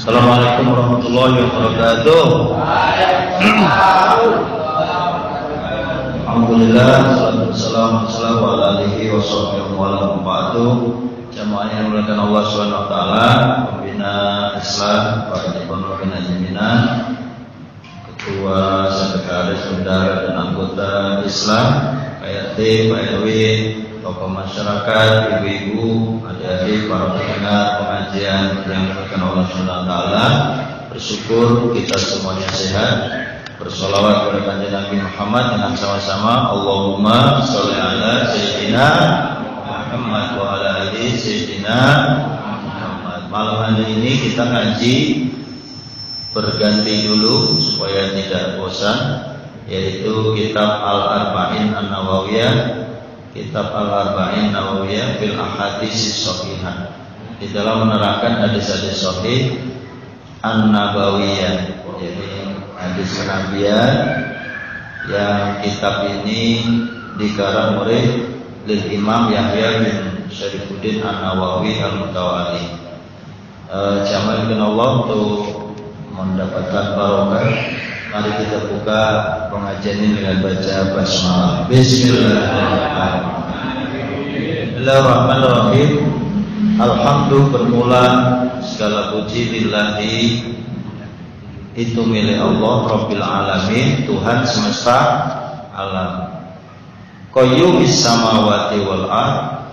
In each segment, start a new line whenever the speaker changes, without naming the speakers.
Assalamualaikum warahmatullahi wabarakatuh. Alhamdulillah, wassalamu ala alihi wassalatu wa ba'du. Jamaah yang dimuliakan Allah Subhanahu wa taala, pembina Islam, pembina jaminan, ketua sekretaris bendahara dan anggota Islam, PRT, Pak RW, tokoh masyarakat, ibu-ibu, adik-adik, para pendengar pengajian yang dimuliakan Allah Subhanahu wa taala. Bersyukur kita semuanya sehat. Bersolawat kepada kanjeng Nabi Muhammad dengan sama-sama. Allahumma sholli ala sayyidina Muhammad wa ala ali sayyidina Muhammad. Malam hari ini kita ngaji berganti dulu supaya tidak bosan, yaitu kitab Al-Arba'in An-Nawawiyah, kitab Al-Arba'in Nawawiyah fil Ahadits Shahihah, di dalam menerangkan hadis-hadis sahih An-Nabawiyah, jadi hadis kenabian. Yang kitab ini dikarang oleh Imam Yahya bin Syarifuddin An-Nawawi Al-Mutawali. Jamaah Allah, untuk mendapatkan barokah, mari kita buka pengajian ini dengan baca basmalah. Bismillahirrahmanirrahim. Alhamdulillah, bermula segala puji lillahi, itu milik Allah Rabbil Alamin, Tuhan semesta alam. Qayyumis samawati wal ard,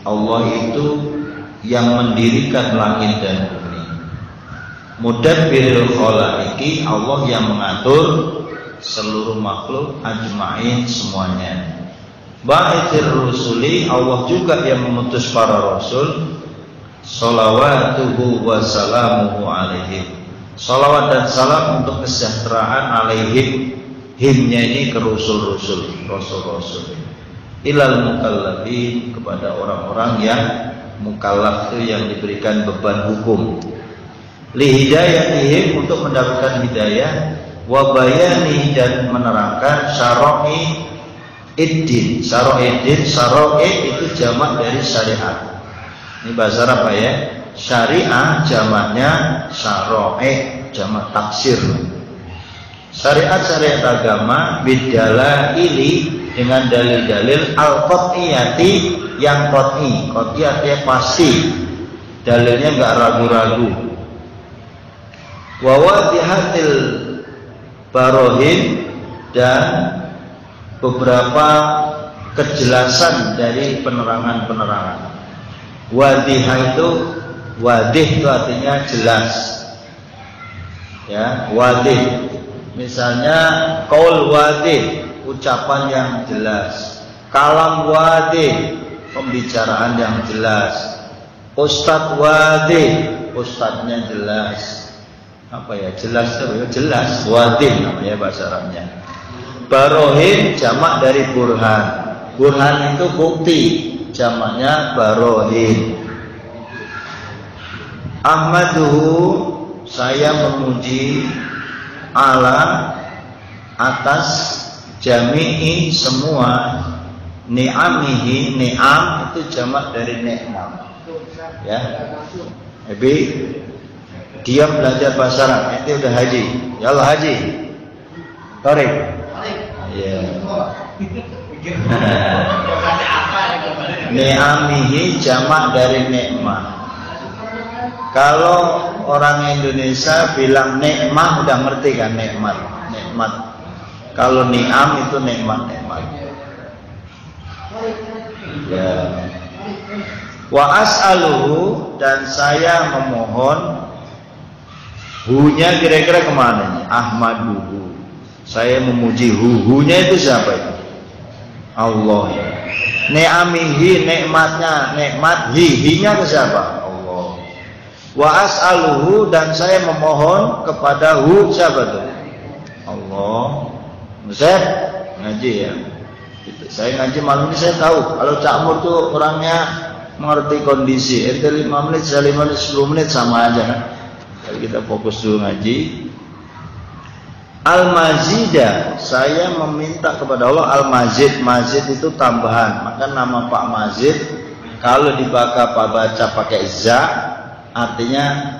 Allah itu yang mendirikan langit dan bumi. Mudabbiril khalaiqi, Allah yang mengatur seluruh makhluk ajma'in semuanya. Ba'itsir rusuli, Allah juga yang mengutus para rasul. Shalawatuhu wa salamuhu alaihim, salawat dan salam untuk kesejahteraan alaihim, himnya ini ke rasul-rasul, rasul-rasul. Ilal mukallafin, kepada orang-orang yang mukallaf, itu yang diberikan beban hukum. Li hidayatihim, untuk mendapatkan hidayah. Wa bayani, dan menerangkan syara'i iddin. Syara'i iddin, syara'i itu jamak dari syariat. Ini bahasa Arab ya. Syariah jamaknya syara'i, jamak taksir. Syariat-syariat agama bidalaili, dengan dalil-dalil al-qat'iyati, yang qat'i. Qat'i artinya pasti, dalilnya enggak ragu-ragu. Wa wadihatil barohin, dan beberapa kejelasan dari penerangan-penerangan. Wadihah itu, wadih itu artinya jelas, ya, wadih. Misalnya qaul wadih, ucapan yang jelas. Kalam wadih, pembicaraan yang jelas. Ustadz wadih, ustadznya jelas. Apa ya, jelas itu, jelas. Wadih namanya bahasa Arabnya. Barohin jamak dari burhan. Burhan itu bukti, jamaknya barohin. Ahmaduhu, saya memuji ala, atas jami'i, semua ni'amihi. Ni'am itu jamak dari ni'mah, ya. Ebi, dia belajar bahasa Arab, itu udah haji. Ya Allah, haji Tarik. Ya. Ni'amihi jamak dari nikmah. Kalau orang Indonesia bilang nikmah, udah ngerti kan, nikmat, nikmat. Kalau ni'am itu nikmat-nikmat. Ya. Wa as'aluhu, dan saya memohon. Hu-nya kira-kira kemana? Ahmaduhu, saya memuji hu-nya itu siapa itu? Allah. Ni'amihi, nikmatnya, nikmat. Hi-nya ke siapa? Allah. Wa as'aluhu, dan saya memohon kepada hu, siapa itu? Allah. Saya ngaji ya. Saya ngaji malam ini, saya tahu kalau Cak Mur tuh orangnya mengerti kondisi. Ente 5 menit, saya 5 menit, 10 menit sama aja kan. Jadi kita fokus dulu ngaji. Al-Mazidah, saya meminta kepada Allah Al-Mazid. Mazid itu tambahan. Maka nama Pak Mazid kalau dibaca pakai za, artinya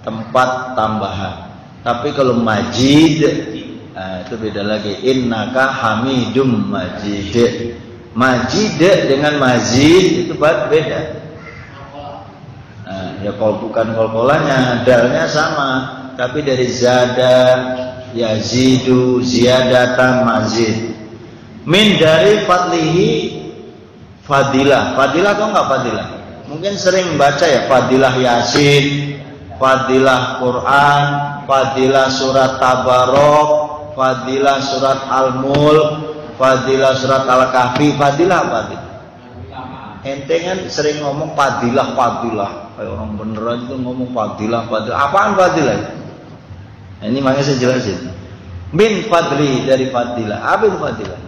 tempat tambahan. Tapi kalau majid, itu beda lagi. Innaka hamidum majid. Majid dengan mazid itu beda. Ya kalau bukan kol-kolannya, dalnya sama, tapi dari zada, yazidu, ziyadatan, mazid. Min dari fadlihi, fadilah. Fadilah atau enggak fadilah? Mungkin sering baca ya, fadilah Yasin, fadilah Quran, fadilah surat Tabarok, fadilah surat Al-Mulk, fadilah surat Al-Kahfi. Fadilah apa? Ente kan sering ngomong fadilah. Kayak orang beneran itu ngomong fadilah. Apaan fadilah? Nah, ini makanya saya jelasin. Min fadli dari fadilah. Apa itu fadilah?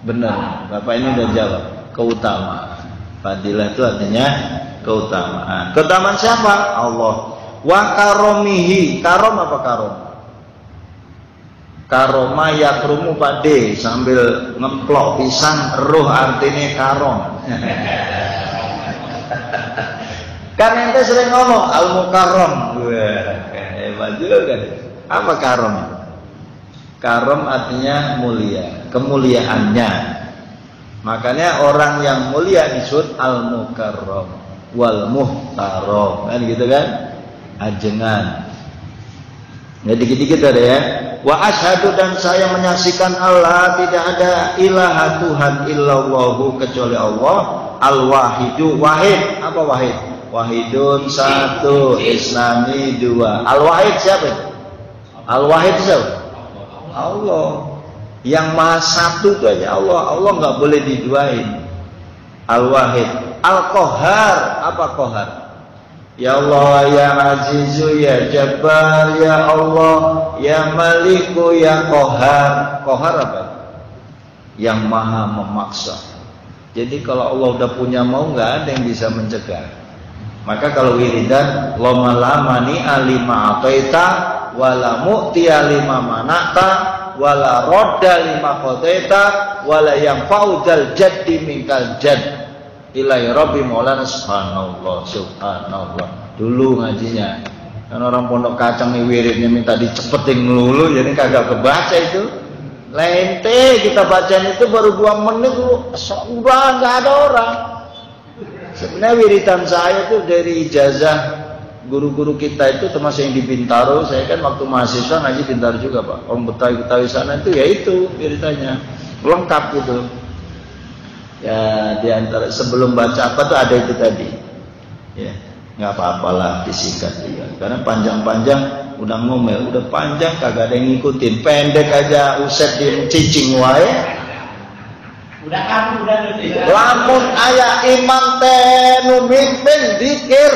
Benar, Bapak ini udah jawab. Keutamaan. Fadilah itu artinya keutamaan. Keutamaan siapa? Allah. Wa karomihi. Karom apa karom? Karoma yakrumu pade sambil ngeplok pisang roh artinya karom. Kan ente sering ngomong al-mukarram. Wah, hebat juga. Apa karom? Karom artinya mulia, kemuliaannya. Makanya orang yang mulia disebut al-mukarram wal muhtaram. Kan gitu kan? Ajengan. Ya dikit-dikit ada ya. Wa asyhadu dan saya menyaksikan Allah tidak ada ilaha Tuhan illallahu kecuali Allah al-wahidu. Wahid apa wahid? Wahidun satu, isnani dua. Al-wahid siapa? Al-wahid siapa? Allah. Yang maha satu itu aja Allah. Allah nggak boleh diduain. Al-wahid. Al-qahhar apa qahhar? Ya Allah, ya Azizu, ya Jabbar, ya Allah, ya Maliku, ya Qahar. Qahar apa? Yang maha memaksa. Jadi kalau Allah udah punya mau, nggak ada yang bisa mencegah. Maka kalau wiridan, Allahumma la mani'a lima ataita, wala mu'tiya lima mana'ta, wala rodda lima qadaita, wala yang faudal jaddi minkal jadd. Ilai Rabbi Maulana subhanallah. Dulu ngajinya kan orang pondok kacang nih wiridnya minta dicepetin melulu, jadi kagak kebaca itu. Lente kita bacaan itu baru 2 menit udah nggak ada orang. Sebenarnya wiridan saya itu dari ijazah guru-guru kita itu, termasuk yang di Bintaro. Saya kan waktu mahasiswa ngaji Bintaro juga Pak. Orang Betawi sana itu ya itu wiridannya lengkap gitu. Ya diantara sebelum baca apa tuh ada itu tadi. Ya nggak apa-apalah disingkat juga. Karena panjang-panjang udah ngomel, udah panjang kagak ada yang ngikutin. Pendek aja uset di cicing wae. Udah kamu udah. Lamun aya imam teh nu mimpin zikir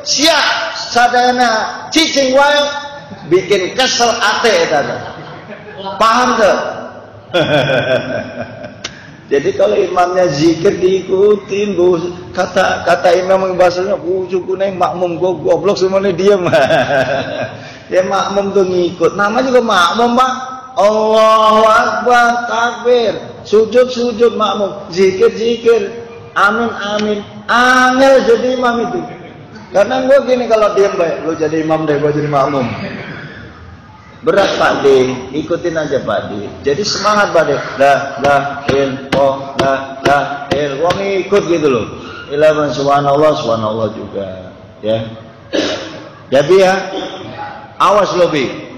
siap sadana cicing wae bikin kesel ate eta. Paham tuh? Jadi kalau imamnya zikir diikutin, bu, kata imam yang bahasanya, suku neng makmum goblok semuanya diam. Ya makmum tuh ngikut. Nama juga makmum Pak. Allahu Akbar, takbir, sujud makmum, zikir, amin. Angel jadi imam itu. Karena gue gini kalau diam baik, gue jadi imam deh, gue jadi makmum. Berat Pak D, ikutin aja Pak D. Jadi semangat Pak D. La wong ikut gitu loh. Ilaman subhanallah juga. Ya. Jadi ya, awas lebih.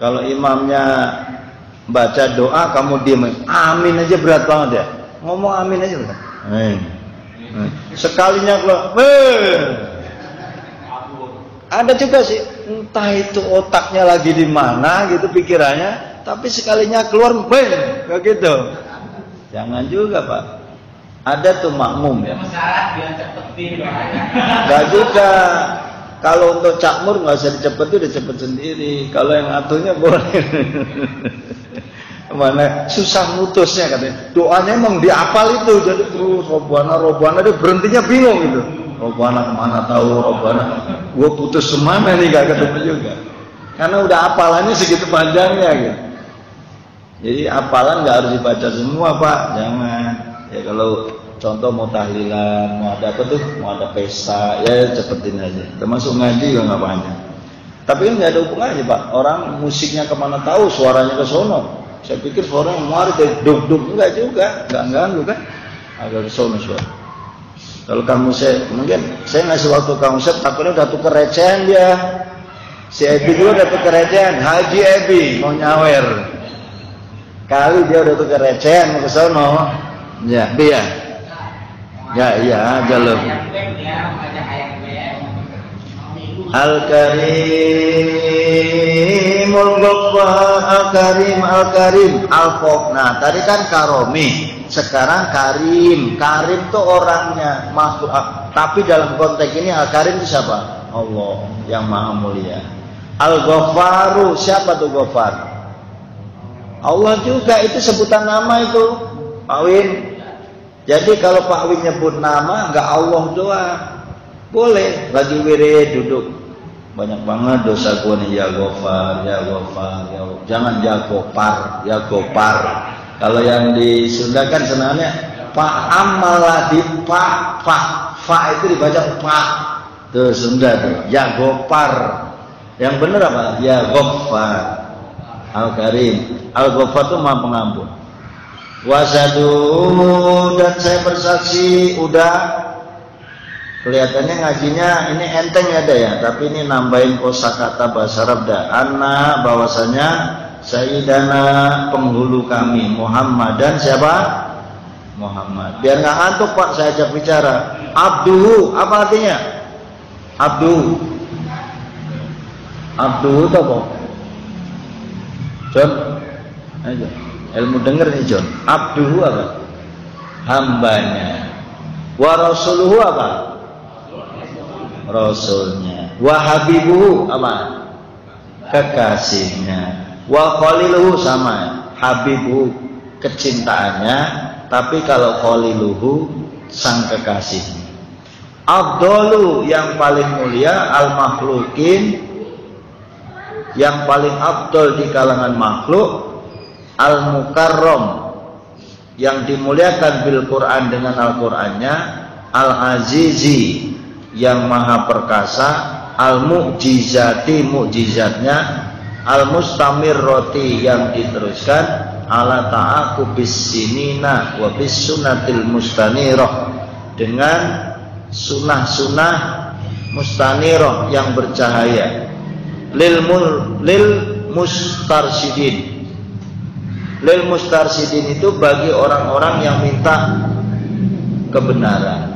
Kalau imamnya baca doa kamu diam. Amin aja berat banget ya. Ngomong amin aja berat. Sekalinya keluar. Ada juga sih, entah itu otaknya lagi di mana gitu pikirannya, tapi sekalinya keluar, kayak gitu. Jangan juga Pak. Ada tuh makmum ya. Gak juga. Kalau untuk cakmur nggak usah dicepetin, udah cepet sendiri. Kalau yang atuhnya boleh. Mana susah mutusnya katanya. Doanya emang dihafal itu, jadi terus robana dia berhentinya bingung gitu. Robana kemana tahu Robana. Gue putus semana nih gak ketemu juga. Karena udah hafalannya segitu panjangnya gitu. Jadi hafalan gak harus dibaca semua Pak. Jangan. Ya kalau contoh mau tahlilan, mau ada apa tuh, mau ada pesta, ya cepetin aja. Termasuk ngaji juga nggak banyak. Tapi kan nggak ada hubungannya Pak. Orang musiknya kemana tahu, suaranya ke sono. Saya pikir suara yang mari duk enggak juga, nggak ganggu kan? Agak ke sono suara. Kalau kamu mungkin saya ngasih waktu kamu takutnya udah tuker recehan dia. Si Ebi dulu udah tuker recehan, Haji Ebi mau nyawer. Kali dia udah tuker recehan mau ke sono. Ya, dia. Ya, iya aja loh. Al-Karimul Ghaffar, Al-Karim, Al-Fok. Nah, tadi kan Karomi, sekarang Karim. Karim tuh orangnya, makhluk. Tapi dalam konteks ini Al-Karim itu siapa? Allah yang Maha Mulia. Al-Ghaffaru, siapa tuh Ghaffar? Allah juga, itu sebutan nama itu, Pak Win. Jadi kalau Pak Win nyebut nama, enggak Allah doang. Boleh, lagi wirid duduk. Banyak banget dosa gue nih, ya Ghaffar, ya Ghaffar, ya Ghaffar. Jangan ya Ghaffar, ya Ghaffar. Kalau yang di Sunda kan senangnya Pak Amaladi, Pak itu dibaca Pak. Tuh Sunda tuh, ya Ghaffar. Yang benar apa? Ya Ghaffar. Al-Karim, Al-Ghaffar itu Maha Pengampun. Wasadu, dan saya bersaksi udah. Kelihatannya ngajinya ini enteng ada ya, tapi ini nambahin kosakata bahasa Arab dah. Anna bahwasanya Sayyidana penghulu kami Muhammad, dan siapa? Muhammad. Biar nggak ngantuk Pak, saya ajak bicara. Abduhu, apa artinya? Abduhu. Abduhu itu apa? John, ayo. Ilmu denger nih John. Abduhu apa? Hambanya. Wa rasuluhu apa? Rasulnya. Wa habibuhu apa? Kekasihnya. Wa khaliluhu sama, habibuhu kecintaannya, tapi kalau khaliluhu sang kekasihnya. Afdalu yang paling mulia, al makhlukin yang paling afdal di kalangan makhluk, al mukarram yang dimuliakan bil Quran dengan Al-Qur'annya, al azizi yang maha perkasa, al-mu'jizati mu'jizatnya, al-mustamirroti yang diteruskan, ala ta'aqubis sinina wa bis sunatil mustanirah, dengan sunah-sunah mustanirah yang bercahaya, lil mustarsidin. Lil mustarsidin itu bagi orang-orang yang minta kebenaran.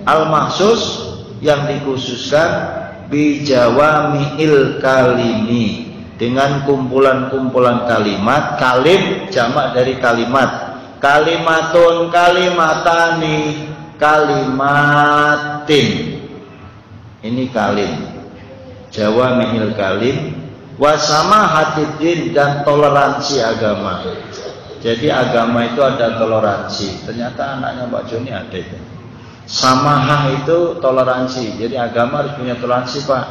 Al-maksus yang dikhususkan bijawami'il kalimi, dengan kumpulan-kumpulan kalimat. Kalim jamak dari kalimat. Kalimatun, kalimatani, kalimatin. Ini kalim. Jawami'il kalim. Wasama hatidin, dan toleransi agama. Jadi agama itu ada toleransi. Ternyata anaknya Pak Joni ada itu. Samahah itu toleransi. Jadi agama harus punya toleransi Pak.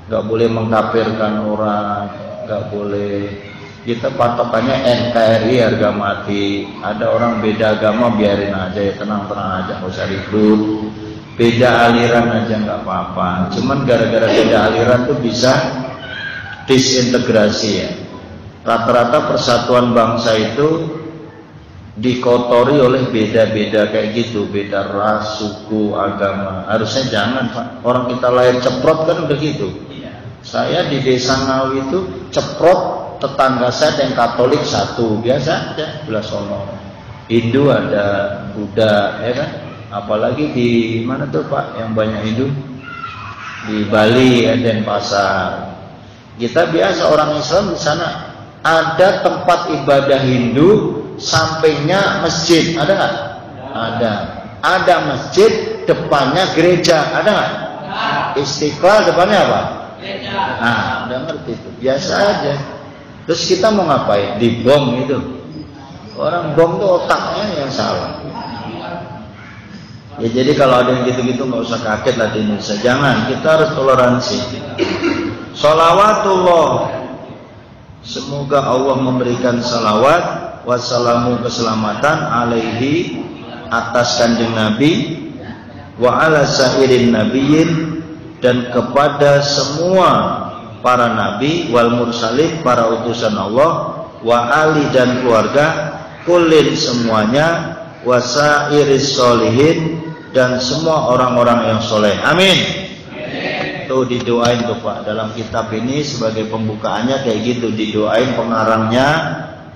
Gak boleh mengkafirkan orang, gak boleh. Kita patokannya NKRI harga mati. Ada orang beda agama biarin aja ya, tenang-tenang aja, gak usah ribut. Beda aliran aja gak apa-apa. Cuman gara-gara beda aliran tuh bisa disintegrasi ya. Rata-rata persatuan bangsa itu dikotori oleh beda-beda kayak gitu, beda ras, suku, agama. Harusnya jangan Pak. Orang kita lahir ceprot kan udah gitu. Saya di desa Ngawi itu ceprot, tetangga saya yang Katolik satu, biasa aja, belas ono. Hindu ada, Buddha, ya kan? Apalagi di mana tuh Pak yang banyak Hindu? Di Bali, Denpasar. Kita biasa orang Islam di sana ada tempat ibadah Hindu. Sampingnya masjid, ada nggak? Ada. Ada masjid, depannya gereja, ada nggak? Istiqlal depannya apa? Gereja. Nah, udah ngerti itu. Biasa aja. Terus kita mau ngapain? Dibom itu. Orang bom tuh otaknya yang salah. Ya jadi kalau ada yang gitu-gitu nggak usah kaget lah di Indonesia. Jangan. Kita harus toleransi. Sholawatullah. Semoga Allah memberikan salawat wassalamu keselamatan alaihi atas kanjeng Nabi, wa ala sairin nabiyyin, dan kepada semua para nabi, wal mursalin, para utusan Allah, wa ali, dan keluarga, kullin, semuanya, wa sairis sholihin, dan semua orang-orang yang soleh. Amin. Itu didoain tuh Pak, dalam kitab ini sebagai pembukaannya kayak gitu, didoain pengarangnya.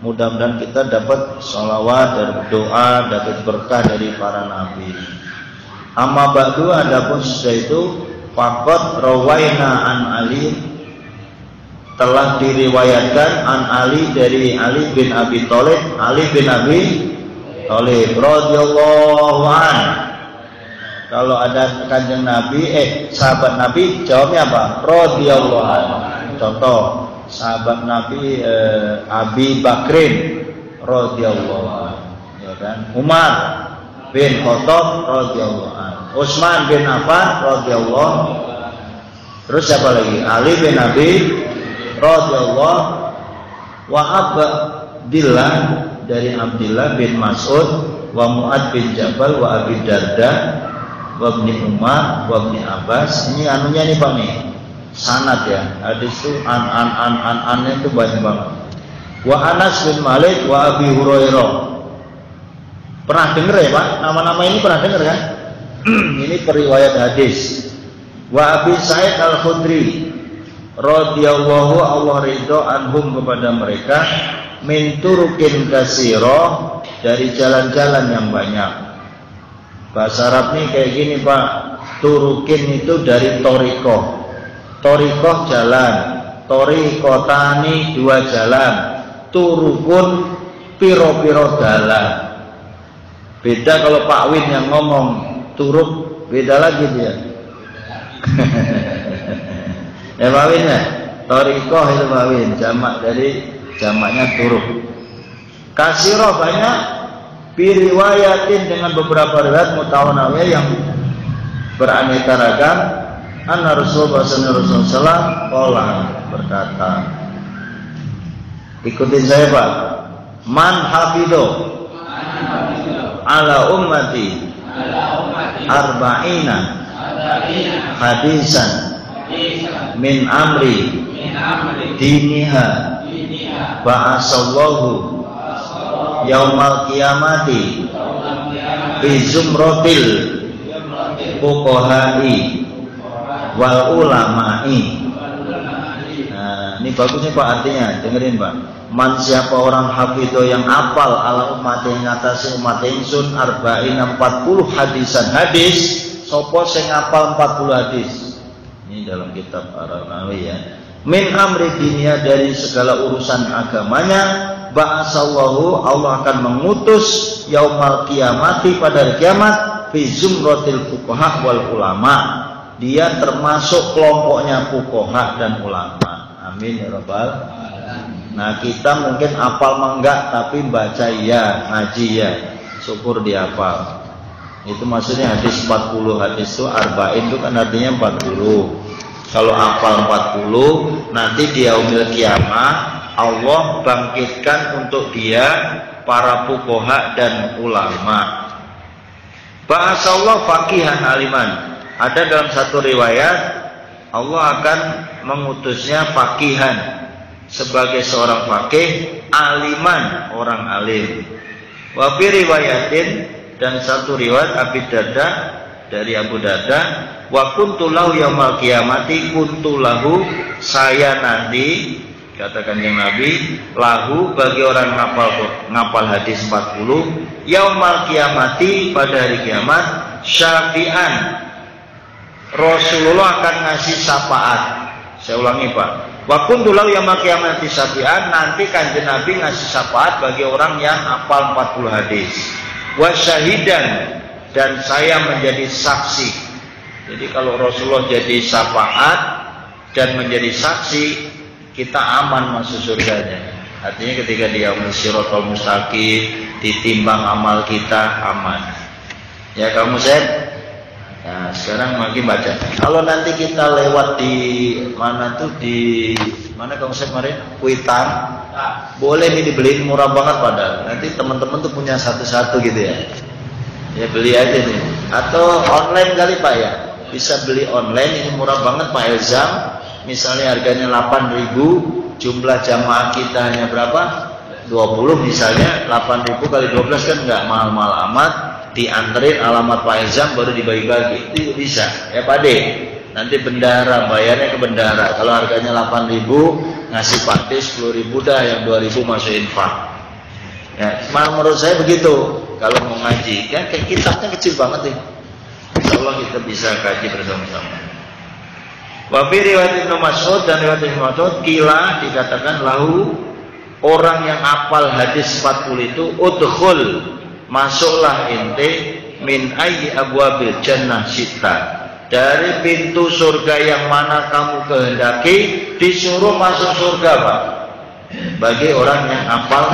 Mudah-mudahan kita dapat sholawat dan doa, dapat berkah dari para nabi. Amma ba'du, adapun sudah itu, faqad rawaina an Ali, telah diriwayatkan an Ali, dari Ali bin Abi Thalib, Ali bin Abi Thalib radhiyallahu an. Kalau ada kanjeng Nabi, sahabat Nabi, jawabnya apa? Radhiyallahu an. Contoh, sahabat Nabi Abi Bakrin radhiyallahu an, ya kan? Umar bin Khattab radhiyallahu an, Utsman bin Affan radhiyallahu. Terus siapa lagi? Ali bin Abi radhiyallahu, wa Abdillah, dari Abdillah bin Mas'ud, wa Mu'ad bin Jabal, wa Abi Darda, wa Ibni Umar, wa Ibni Abbas. Ini anunya nih Pak nih, sanad ya. Hadis itu an-an itu banyak banget. Wa Anas bin Malik, wa Abi Hurairah. Pernah dengar ya Pak? Nama-nama ini pernah dengar kan? Ini periwayat hadis. Wa Abi Sa'id Al-Khudri radhiyallahu, Allah ridho, anhum, kepada mereka, min turukin kasiro, dari jalan-jalan yang banyak. Bahasa Arab nih kayak gini Pak, turukin itu dari torikoh. Torikoh jalan, torikotani dua jalan, turukun piro-piro dalan. Beda kalau Pak Win yang ngomong turuk, beda lagi dia. Ya Pak Win ya, torikoh itu Pak Win, jamak dari jamaknya turuk. Kasiro banyak, biriwayatin, dengan beberapa riwayat mutawanawiyah yang beraneka ragam. Anna Rasulullah sallallahu berkata, ikutin saya Pak, man hafido ala ummati arba'ina hadisan min amri diniha ba'asallahu yaumal qiyamati bi zumratil fuqaha'i wal ulama'i. Nah, ini bagusnya Pak artinya, dengerin Pak. Man, siapa orang hafidho yang apal ala umat yang ngatasi umat ingsun arba'in 40 hadisan hadis, sopo sing apal 40 hadis. Ini dalam kitab Ar-Nawawi ya. Min amri dunia, dari segala urusan agamanya, ba'asallahu, Allah akan mengutus yaumal qiyamati, pada hari kiamat, fi zumratil fuqaha wal ulama. Dia termasuk kelompoknya fuqaha dan ulama. Amin ya rabbal. Nah, kita mungkin apal enggak, tapi baca ya, ngaji ya, syukur dihafal. Itu maksudnya hadis 40, hadis itu arba'in itu kan artinya 40. Kalau apal 40, nanti di yaumil kiamah Allah bangkitkan untuk dia para fuqaha dan ulama. Ba'asallahu faqihan aliman. Ada dalam satu riwayat, Allah akan mengutusnya faqihan, sebagai seorang faqih, aliman, orang alim. Wa fi riwayatin, dan satu riwayat Abi Darda, dari Abu Darda, wa kuntu lahu yaumal qiyamati, kuntu lahu, saya nanti, katakan yang Nabi, lahu, bagi orang ngapal hadis 40, yaumal qiyamati, pada hari kiamat, syafi'an, Rasulullah akan ngasih syafaat. Saya ulangi Pak, wa kuntu lahu yaumal qiyamati syafi'an, nanti kanjeng Nabi ngasih syafaat bagi orang yang hafal 40 hadis. Wa syahidan, dan saya menjadi saksi. Jadi kalau Rasulullah jadi syafaat dan menjadi saksi, kita aman masuk surganya. Artinya ketika dia Shiratal Mustaqim, ditimbang amal kita, aman. Ya kamu Seth? Nah sekarang makin baca. Kalau nanti kita lewat di mana tuh, di mana kamu Seth kemarin? Kuitang. Boleh nih dibeliin, murah banget padahal. Nanti teman-teman tuh punya satu-satu gitu ya. Ya beli aja nih. Atau online kali Pak ya. Bisa beli online, ini murah banget Pak Elzam. Misalnya harganya 8.000, jumlah jamaah kita hanya berapa? 20 misalnya, 8.000 kali 12 kan nggak mahal-mahal amat. Dianterin alamat Pak Elzam baru dibagi-bagi. Itu bisa ya Pak De. Nanti bendahara, bayarnya ke bendahara. Kalau harganya 8.000, ngasih Pak De 10.000 dah, yang 2.000 masuk infak. Ya, menurut saya begitu. Kalau mau ngaji, kan kayak kitabnya kecil banget nih. Insyaallah kita bisa kaji bersama-sama. Wa fi riwayat Ibnu Mas'ud dan riwayat Ibnu Mas'ud kila dikatakan lahu, orang yang hafal hadis 40 itu udkhul, masuklah ente min ayyi abwabil jannah syi'ta, dari pintu surga yang mana kamu kehendaki, disuruh masuk surga Pak, bagi orang yang hafal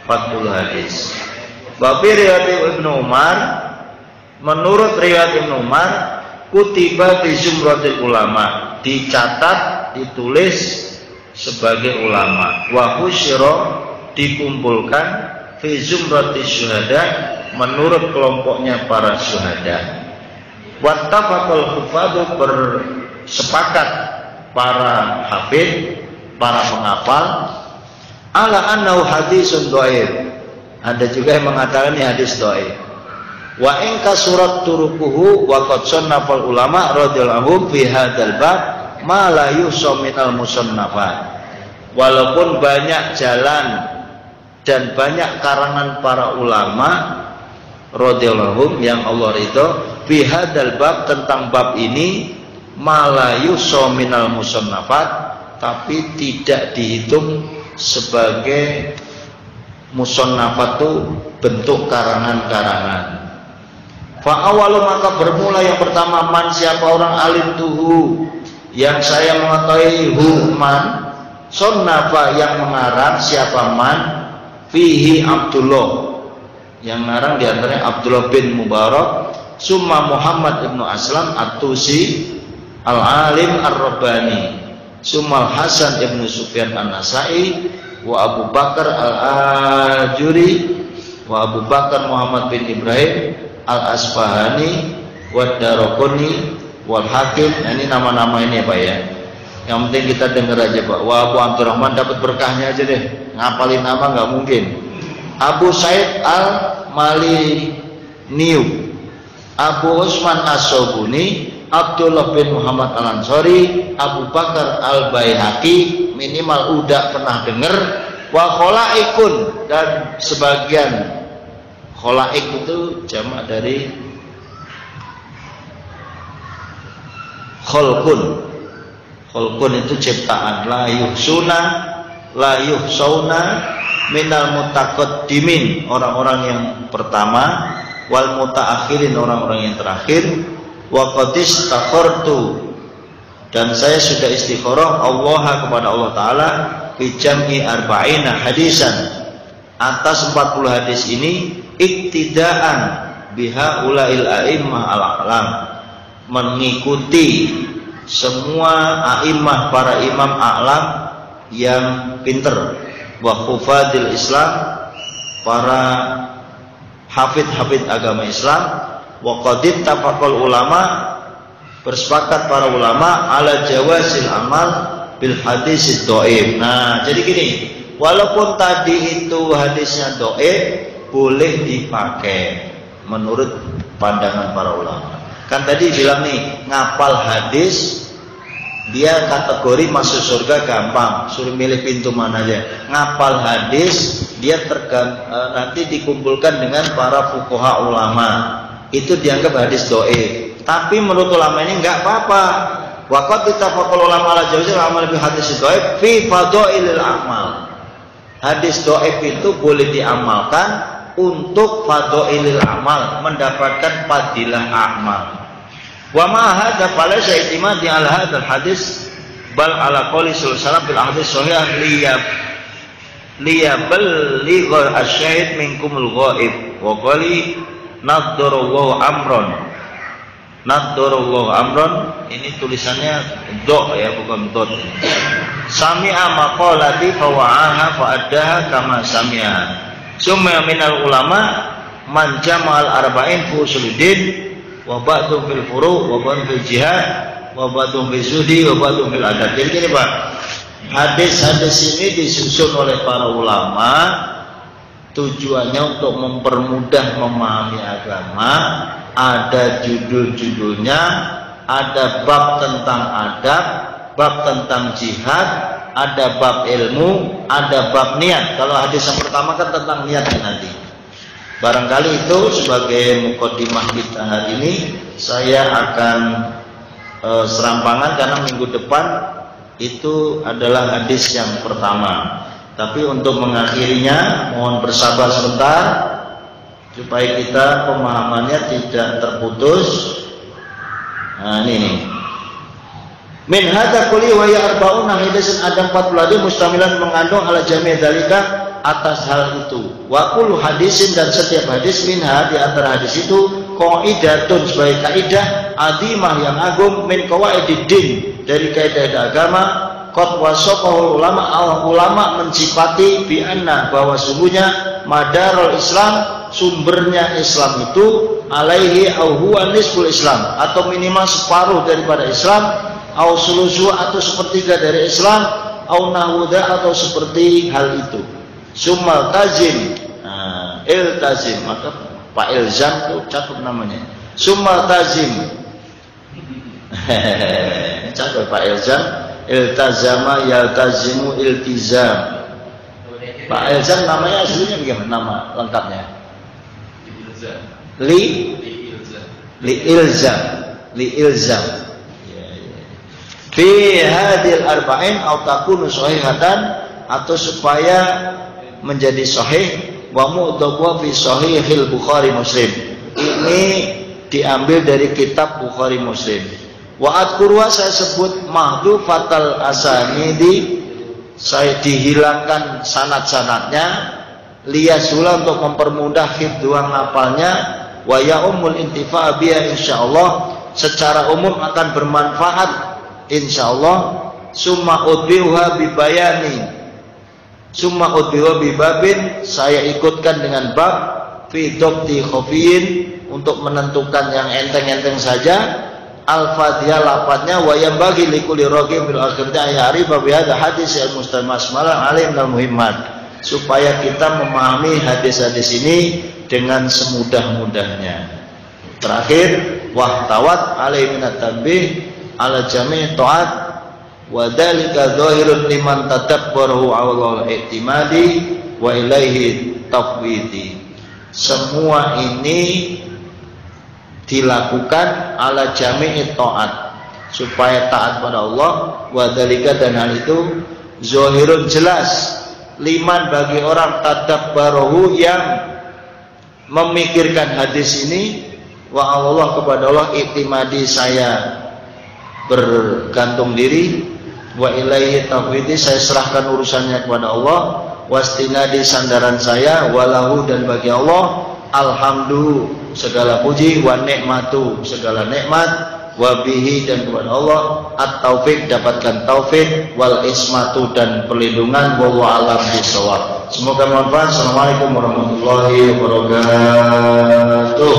40 hadis. Wa fi riwayat Ibnu Umar, menurut riwayat Ibnu Umar, kutiba fi zumratil ulama, dicatat, ditulis sebagai ulama. Wa husyira, dikumpulkan, fi zumratis syuhada, menurut kelompoknya para syuhada. Wattafaqal hufadhu, bersepakat para hafid, para penghafal, ala annahu hadisun dhaif. Ada juga yang mengatakan ini hadis dhaif. Wa in kasurat turuquhu wa qad sannafal ulama radhiyallahu fi hadzal bab ma la yusa minal musannafat. Walaupun banyak jalan dan banyak karangan para ulama radhiyallahu yang Allah ridho fi hadzal bab, tentang bab ini, ma la yusa minal musannafat, tapi tidak dihitung sebagai musannafat itu bentuk karangan-karangan. Fa awalu, maka bermula yang pertama, man, siapa orang, alim tuhu, yang saya mengetahui, hu man, sonnafa, yang mengarang, siapa man, fihi Abdullah, yang mengarang diantaranya Abdullah bin Mubarak, summa Muhammad ibnu Aslam at-Tusi al-alim ar-Rabbani, summa Hasan ibnu Sufyan an-Nasai, wa Abu Bakar al-Ajuri, wa Abu Bakar Muhammad bin Ibrahim al-Asfahani, wa Daraqutni, wal Hakim. Nah, ini nama-nama ini Pak ya. Yang penting kita dengar aja Pak. Wa Abu Abdurrahman, dapat berkahnya aja deh. Ngapalin nama nggak mungkin. Abu Said al-Maliniu, Abu Usman as-Sobuni, Abdullah bin Muhammad al-Ansari, Abu Bakar al-Baihaqi, minimal udah pernah dengar. Wa kholaikun, dan sebagian kholaik itu jamak dari kholkun. Kholkun itu ciptaan. La yuhsuna, la yuhsauna minal mutaqaddimin, orang-orang yang pertama, wal mutaakhirin, orang-orang yang terakhir. Wa qadis takhartu, dan saya sudah istikharah Allah kepada Allah Ta'ala fi jam'i arba'ina hadisan, atas 40 hadis ini, iktidaan biha ulail a'immah al-a'lam, mengikuti semua a'immah, para imam a'lam yang pinter, wa hufadil Islam, para hafid-hafid agama Islam, wa qadit tafaqal ulama, bersepakat para ulama ala jawazil amal bil hadis dhaif. Nah, jadi gini, walaupun tadi itu hadisnya dhaif, boleh dipakai menurut pandangan para ulama. Kan tadi bilang nih, ngapal hadis dia kategori masuk surga gampang, suruh milih pintu mana aja. Ngapal hadis dia nanti dikumpulkan dengan para fuqaha ulama, itu dianggap hadis dhaif. Tapi menurut ulama ini enggak apa-apa. Waqat ittafaqal ulama ala jawazil amal bi hadis dhaif fi fadailil amal. Hadis dhaif itu boleh diamalkan untuk fadailil amal, mendapatkan fadilah amal. Wa ma hadza falaysa i'timadi ala hadzal hadis bal ala qouli sallallahu alaihi wasallam bil hadis sahih liyaballigha asyahid minkumul ghaib wa qali naddarallahu amron, ini tulisannya do ya, bukan dot. Sami'a maqalati fa wa'aha fa addaha kama sami'a. Summa minal ulama man jama'al arba'in fi usuluddin wa ba'dhum fil furu' wa ba'dhum fil jihad wa ba'dhum fil zuhdi wa ba'dhum fil adab. Jadi gini Pak, hadis-hadis ini disusun oleh para ulama tujuannya untuk mempermudah memahami agama. Ada judul-judulnya, ada bab tentang adab, bab tentang jihad, ada bab ilmu, ada bab niat. Kalau hadis yang pertama kan tentang niatnya nanti. Barangkali itu sebagai mukadimah kita hari ini saya akan serampangan karena minggu depan itu adalah hadis yang pertama. Tapi untuk mengakhirinya mohon bersabar sebentar supaya kita pemahamannya tidak terputus. Nah ini min hadza kulli wa ya arba'una hadisan, ada 40 hadis mustamilan mengandung ala jami' dzalika, atas hal itu. Wa kullu hadisin, dan setiap hadis minha, di antara hadis itu, qaidatun, sebagai kaidah azimah yang agung, min qawaididdin, dari kaidah agama, qad wasaqahu ulama mensifati bi anna, bahwa sungguhnya madarul Islam, sumbernya Islam itu alaihi au huwa nisful Islam, atau minimal separuh daripada Islam, au sulusu, atau sepertiga dari Islam, au nahwuda, atau seperti hal itu. Summal tazim, iltazim, maka Pak Ilzam itu cakep namanya. Summal tazim, cakep Pak Ilzam. Iltazama yaltazimu iltizam. Pak Ilzam namanya aslinya bagaimana nama lengkapnya? Li ilzam. Fi hadil arba'in au takunu sahihatan, atau supaya menjadi sahih, wa mu'dhabu fi sahihil Bukhari Muslim. Ini diambil dari kitab Bukhari Muslim. Wa adkurwa, saya sebut mahdhufatal asanidi, saya dihilangkan sanad-sanadnya, liyasula, untuk mempermudah hifdzuan hafalnya, wa yaumul intifa' biha insyaallah, secara umum akan bermanfaat insyaallah. Summa udbiha bibayani, summa udbiha bibabin, saya ikutkan dengan bab fi dhabti khafiyin, untuk menentukan yang enteng-enteng saja, al-Fatihah lafadznya, wa yang bagi likulli raqib bil akhirnya ya'rifa bi hadha hadis al mustamasmalan alim al muhimmat, supaya kita memahami hadis-hadis ini dengan semudah-mudahnya. Terakhir, wahtawat alaihi minat tanbih ala jami' ta'at, wa dzalika dhahirun liman tadabbarahu awal i'timadi wa ilaihi tafwidi. Semua ini dilakukan ala jami'i ta'at, supaya taat pada Allah. Wa dzalika, dan hal itu, zahirun, jelas, liman, bagi orang tadabbarahu, yang memikirkan hadis ini, wa Allah, kepada Allah, i'timadi, saya bergantung diri, wa ilaihi tafwidi, saya serahkan urusannya kepada Allah, wastinadi, sandaran saya, walahu, dan bagi Allah, alhamdu, segala puji, wa nikmatu, segala nikmat, wa bihi, dan kepada Allah, at-taufik, dapatkan taufik, wal ismatu, dan perlindungan, wallahu a'lam bishawab. Semoga bermanfaat. Assalamualaikum warahmatullahi wabarakatuh.